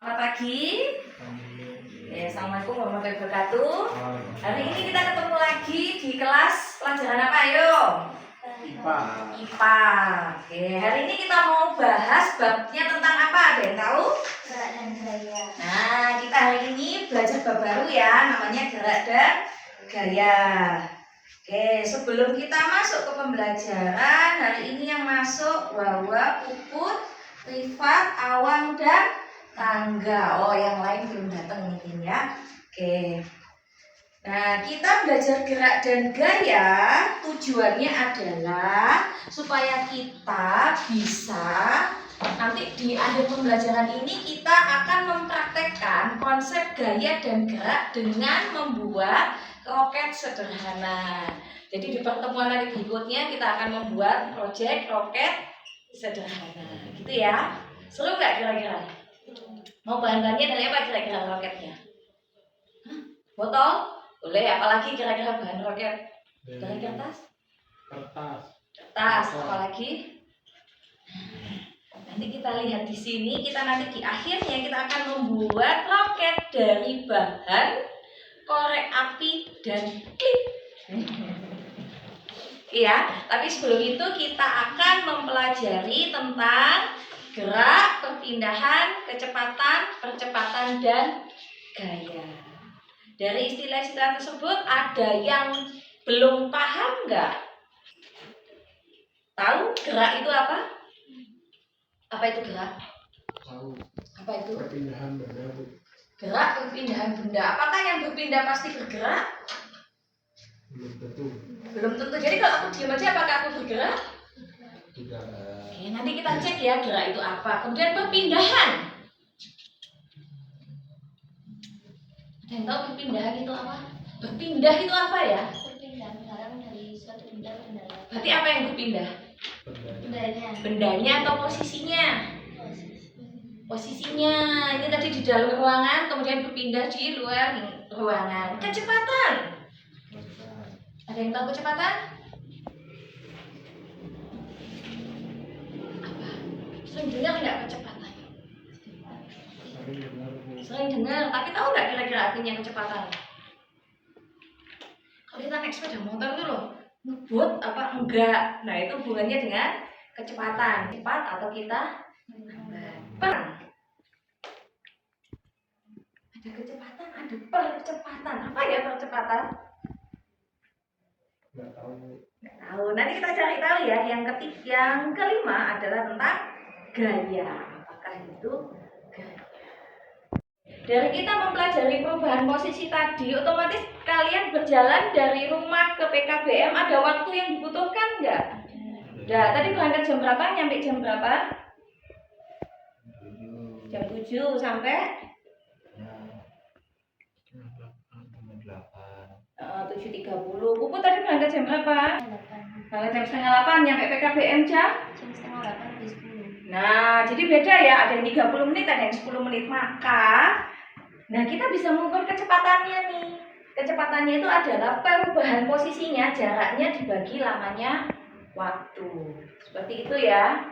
Selamat pagi. Assalamualaikum warahmatullahi wabarakatuh. Hari ini kita ketemu lagi di kelas pelajaran apa, ayo? IPA. IPA. Oke, hari ini kita mau bahas babnya tentang apa? Ada yang tahu? Gerak dan gaya. Nah, kita hari ini belajar bab baru ya, namanya gerak dan gaya. Oke, sebelum kita masuk ke pembelajaran, hari ini yang masuk Wawa, Puput, Rifat, Awang, dan Tangga. Oh, yang lain belum datang mungkin ya. Oke. Nah, kita belajar gerak dan gaya, tujuannya adalah supaya kita bisa nanti di akhir pembelajaran ini kita akan mempraktekkan konsep gaya dan gerak dengan membuat roket sederhana. Jadi di pertemuan nanti berikutnya kita akan membuat proyek roket sederhana. Gitu ya. Seru nggak kira-kira? Mau bahan-bahannya dari apa kira-kira roketnya? Botol? Boleh, apalagi kira-kira bahan roket? Dari kertas? Kertas, apalagi? Nanti kita lihat di sini, kita nanti di akhirnya kita akan membuat roket dari bahan korek api dan klip. Iya, tapi sebelum itu kita akan mempelajari tentang gerak, perpindahan, kecepatan, percepatan, dan gaya. Dari istilah-istilah tersebut ada yang belum paham nggak? Tahu gerak itu apa? Apa itu gerak? Tahu. Apa itu? Perpindahan benda. Gerak, perpindahan benda. Apakah yang berpindah pasti bergerak? Belum tentu. Belum tentu. Jadi kalau aku diam aja apakah aku bergerak? Tidak. Oke, nanti kita cek ya gerak itu apa. Kemudian perpindahan. Ada yang tahu perpindahan itu apa? Berpindah itu apa ya? Perpindahan barang dari suatu benda ke benda lain. Berarti apa yang berpindah? Bendanya. Bendanya atau posisinya? Posisinya. Ini tadi di dalam ruangan, kemudian berpindah di luar ruangan. Kecepatan. Ada yang tahu kecepatan? Apa? Sering dengar nggak kecepatan? Sering dengar, tapi tahu nggak kira-kira artinya kecepatan? Kalau kita naik sepeda motor itu loh, ngebut apa enggak? Nah itu hubungannya dengan kecepatan, cepat atau kita lambat. Ada kecepatan, ada percepatan. Apa ya percepatan? Nggak tahu. Nggak tahu. Nanti kita cari tahu ya. Yang kelima adalah tentang gaya. Apakah itu gaya? Dari kita mempelajari perubahan posisi tadi, otomatis kalian berjalan dari rumah ke PKBM ada waktu yang dibutuhkan nggak? Nah, tadi berangkat jam berapa? Nyampe jam berapa? Jam 7 sampai 7.30. Puput tadi berangkat jam berapa? 8. Berangkat jam setengah 8, nyampe PKBM jam? Jam setengah 8 di 10. Nah, jadi beda ya, ada yang 30 menit, ada yang 10 menit. Maka, nah kita bisa mengukur kecepatannya nih. Kecepatannya itu adalah perubahan posisinya, jaraknya dibagi lamanya waktu. Seperti itu ya.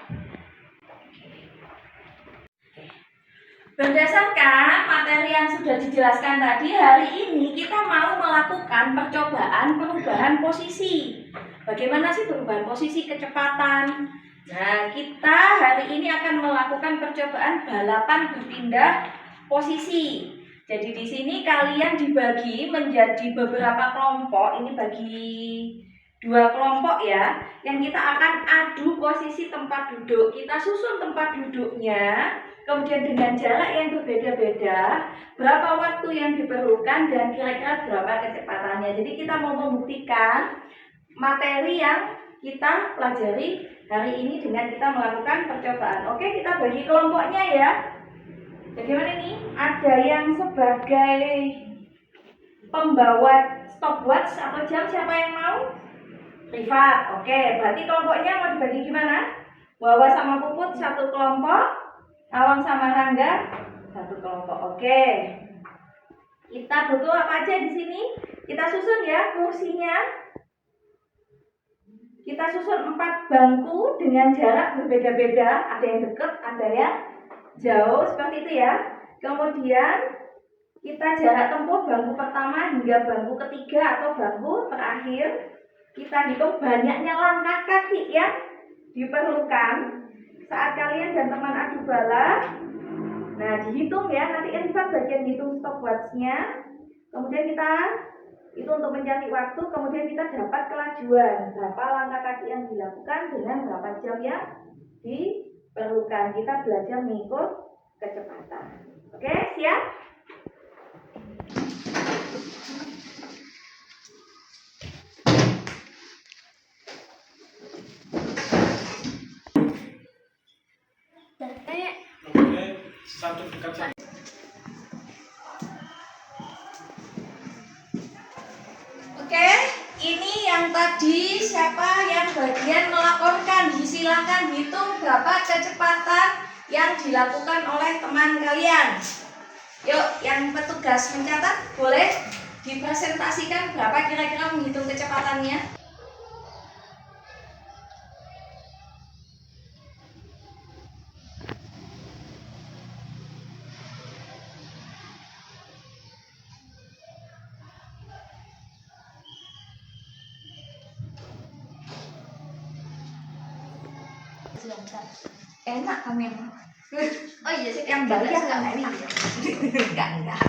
Berdasarkan materi yang sudah dijelaskan tadi, hari ini kita mau melakukan percobaan perubahan posisi. Bagaimana sih perubahan posisi kecepatan? Nah, kita hari ini akan melakukan percobaan balapan berpindah posisi. Jadi di sini kalian dibagi menjadi beberapa kelompok. Ini bagi 2 kelompok ya. Yang kita akan adu posisi tempat duduk. Kita susun tempat duduknya. Kemudian dengan jarak yang berbeda-beda, berapa waktu yang diperlukan dan kira-kira berapa kecepatannya. Jadi kita mau membuktikan materi yang kita pelajari hari ini dengan kita melakukan percobaan. Oke, kita bagi kelompoknya ya. Bagaimana nih? Ada yang sebagai pembawa stopwatch atau jam, siapa yang mau? Rifat. Oke, berarti kelompoknya mau dibagi gimana? Wawa sama Puput satu kelompok. Awang sama Rangga satu kelompok. Oke. Kita butuh apa aja di sini? Kita susun ya kursinya. Kita susun 4 bangku dengan jarak berbeda-beda. Ada yang dekat, ada yang jauh seperti itu ya. Kemudian kita jarak tempuh bangku pertama hingga bangku ketiga atau bangku terakhir. Kita hitung banyaknya langkah kaki yang diperlukan saat kalian dan teman adu bala. Nah, dihitung ya, nanti Rifat bagian hitung stopwatch-nya. Kemudian kita itu untuk mencari waktu, kemudian kita dapat kelajuan, berapa langkah kaki yang dilakukan dengan berapa jam yang diperlukan. Kita belajar mengikut kecepatan. Oke, siap? Oke, satu dekat satu. Oke, ini yang tadi siapa yang bagian melaporkan? Silakan hitung berapa kecepatan yang dilakukan oleh teman kalian. Yuk, yang petugas mencatat boleh dipresentasikan berapa kira-kira menghitung kecepatannya? Enak kamu yang Oh iya sih, yang bayar kan enak. Enggak.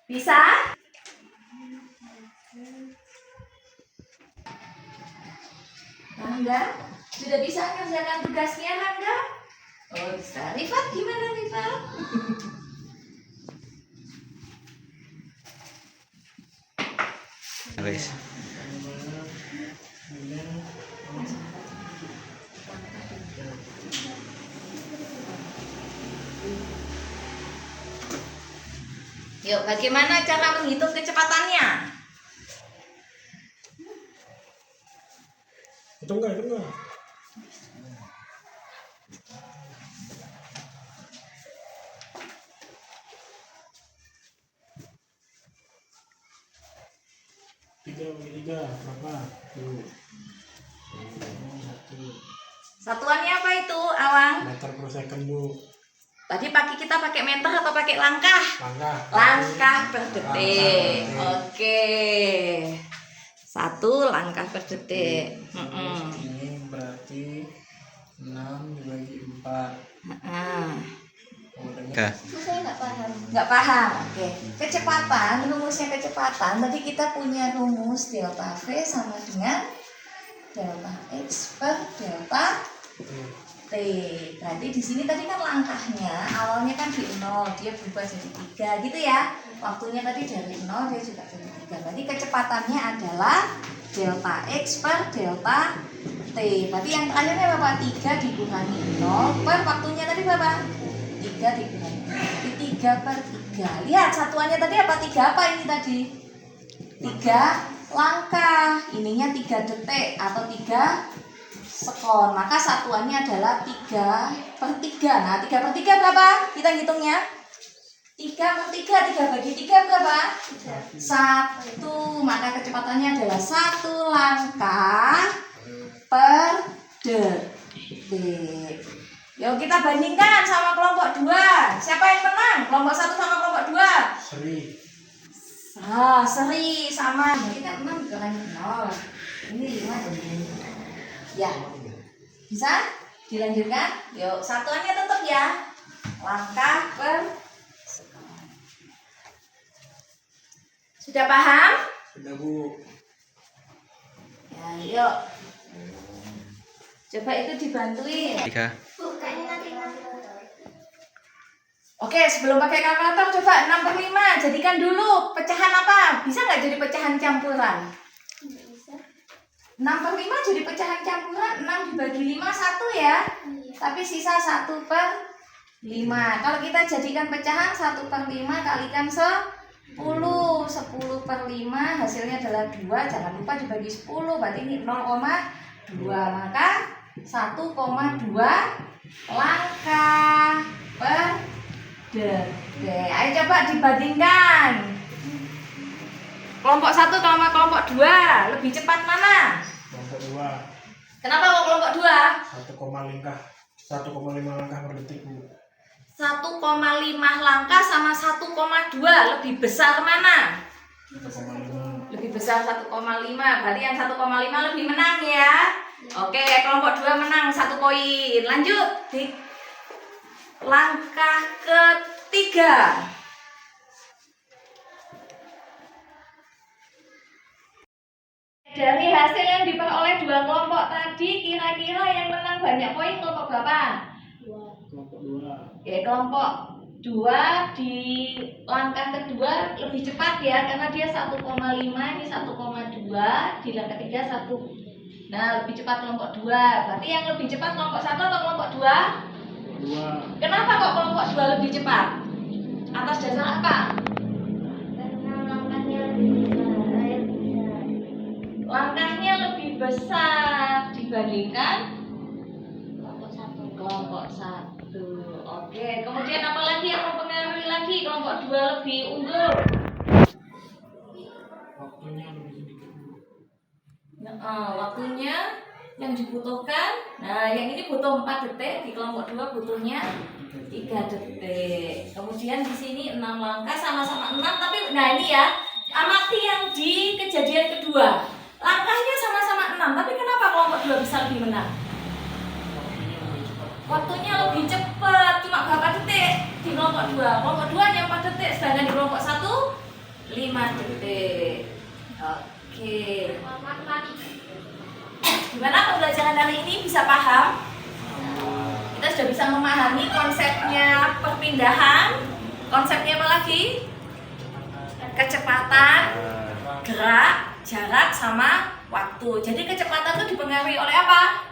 Bisa? Rangga, sudah bisa mengerjakan tugasnya Rangga? Oh bisa. Rifat gimana Rifat? Wes. Yuk, bagaimana cara menghitung kecepatannya? Itu enggak. Tiga, berapa? Tuh. Satu. Satuannya apa itu, Awang? Meter per second, Bu. Tadi kita pakai meter atau pakai langkah? Langkah per detik. Oke. 1 langkah per detik. Ini berarti 6 dibagi 4. Kak. saya nggak paham. Nggak paham. Oke. Kecepatan, rumusnya kecepatan. Tadi kita punya rumus delta V sama dengan delta X per delta T. Berarti di sini tadi kan langkahnya awalnya kan di 0, dia berubah jadi 3 gitu ya. Waktunya tadi dari 0 dia juga jadi 3. Berarti kecepatannya adalah delta X per delta T. Berarti yang terakhirnya berapa? 3 dikurangi 0 per waktunya tadi berapa? 3 dikurangi 0. Jadi 3 per 3. Lihat satuannya tadi apa? 3 apa ini tadi? 3 langkah. Ininya 3 detik atau 3 sekon, maka satuannya adalah 3 per 3. Nah, 3 per 3 berapa? Kita hitungnya 3 per 3, 3 bagi 3 berapa? 1. Maka kecepatannya adalah 1 langkah per detik. Yuk kita bandingkan sama kelompok 2. Siapa yang menang? Kelompok 1 sama kelompok 2? Seri sama. Ini kan 6 dikurangi 0. Ini 5 dikurangi 0. Ya, bisa dilanjutkan. Yuk, satuannya tetap ya, langkah per sekon. Sudah paham? Sudah, Bu. Ya, yuk. Coba itu dibantuin. 3. Bukannya nanti. Oke, sebelum pakai kalkulator coba 6 per 5 jadikan dulu pecahan apa? Bisa nggak jadi pecahan campuran? 6 per 5 jadi pecahan campuran. 6 dibagi 5 1 ya. Tapi sisa 1 per 5. Kalau kita jadikan pecahan 1 per 5 kalikan 10. 10 per 5 hasilnya adalah 2. Jangan lupa dibagi 10. Berarti ini 0,2. Maka 1,2 langkah per detik. Ayo coba dibandingkan. Kelompok 1 sama kelompok 2 lebih cepat mana? Kelompok 2. Kenapa kok kelompok 2? 1, langkah. 1,5 langkah per detik, Bu. 1,5 langkah sama 1,2 lebih besar mana? 1,5. Lebih besar 1,5. Berarti yang 1,5 lebih menang ya. Oke, kelompok 2 menang 1 poin. Lanjut di langkah ketiga. Dari hasil yang diperoleh 2 kelompok tadi, kira-kira yang menang banyak poin kelompok berapa? Kelompok 2. Oke, kelompok 2 di langkah kedua lebih cepat ya, karena dia 1,5, ini 1,2, di langkah ketiga 1. Nah, lebih cepat kelompok 2. Berarti yang lebih cepat kelompok 1 atau kelompok 2? 2. Kenapa kok kelompok 2 lebih cepat? Atas dasar apa? Karena langkahnya lebih besar. Langkahnya lebih besar dibandingkan Kelompok 1. kelompok 1. Oke, kemudian apa lagi yang mempengaruhi lagi kelompok 2 lebih unggul? Waktunya lebih sedikit, Bu. Waktunya yang dibutuhkan. Nah, yang ini butuh 4 detik, di kelompok 2 butuhnya 3 detik. Kemudian di sini 6 langkah sama-sama 6, tapi nah ini ya, amati yang di kejadian kedua. Langkahnya sama-sama 6, tapi kenapa kelompok 2 bisa lebih menang? Waktunya lebih cepat. Waktunya lebih cepat, cuma berapa detik di kelompok 2? Kelompok 2 hanya 4 detik, sedangkan di kelompok 1 5 detik. Oke. Gimana pembelajaran hari ini, bisa paham? Kita sudah bisa memahami konsepnya perpindahan. Konsepnya apa lagi? Kecepatan, gerak, jarak, sama waktu. Jadi kecepatan itu dipengaruhi oleh apa?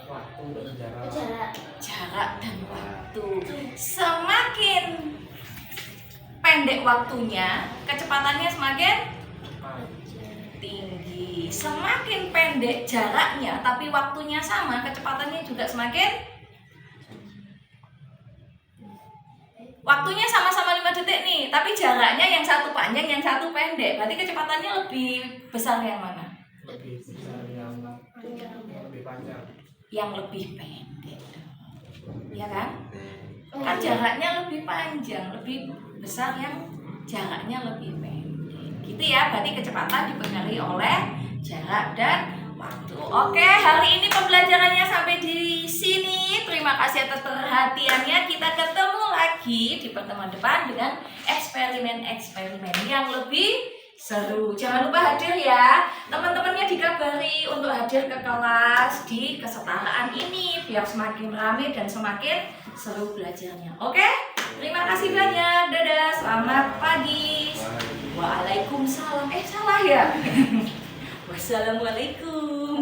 Waktu dan jarak. Jarak. Jarak dan waktu. Semakin pendek waktunya, kecepatannya semakin tinggi. Semakin pendek jaraknya tapi waktunya sama, kecepatannya juga semakin. Waktunya sama-sama 5 detik nih, tapi jaraknya yang satu panjang, yang satu pendek. Berarti kecepatannya lebih besar yang mana? Lebih besar yang lebih panjang. Yang lebih pendek. Ya kan? Kan jaraknya lebih panjang, lebih besar yang jaraknya lebih pendek. Gitu ya, berarti kecepatan dipengaruhi oleh jarak dan waktu. Oke, hari ini pembelajarannya sampai di sini. Terima kasih atas perhatiannya. Kita ketemu lagi di pertemuan depan dengan eksperimen-eksperimen yang lebih seru. Jangan lupa hadir ya. Teman-temannya dikabari untuk hadir ke kelas di kesetaraan ini biar semakin ramai dan semakin seru belajarnya. Oke? Terima kasih banyak. Dadah. Selamat pagi. Waalaikumsalam. Salah ya? Wassalamualaikum.